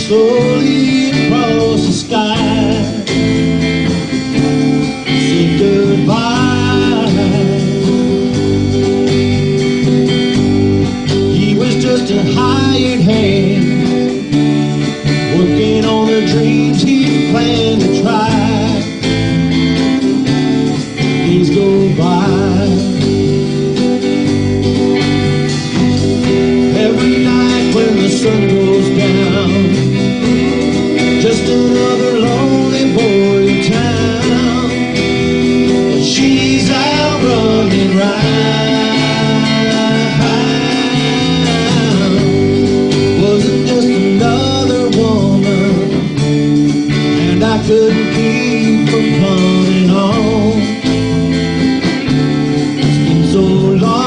slowly across the sky. Say goodbye. He was just a hired hand, working on the dreams he planned to try. Days go by. Every night when the sun goes down, just another lonely boy in town. But she's out running round. Wasn't just another woman, and I couldn't keep from coming home. It's been so long.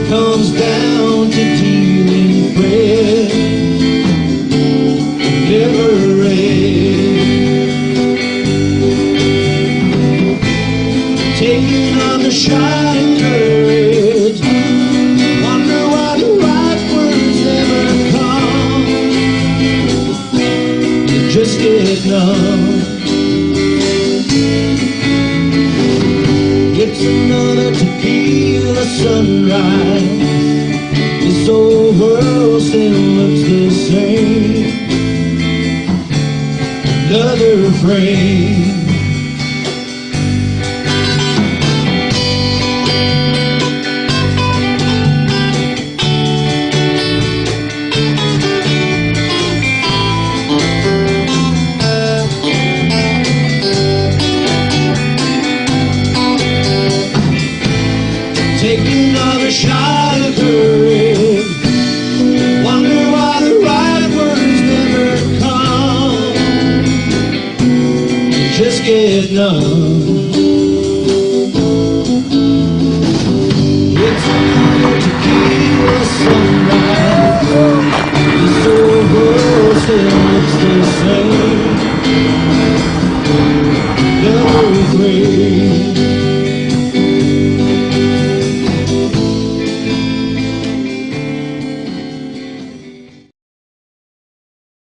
Comes down to dealing bread, never ends. Taking under shot and courage, wonder why the right words never come. You just get numb. It's another tequila sunrise. This old world still looks the same. Another frame. Take another shot of courage, wonder why the right words never come. Just get numb.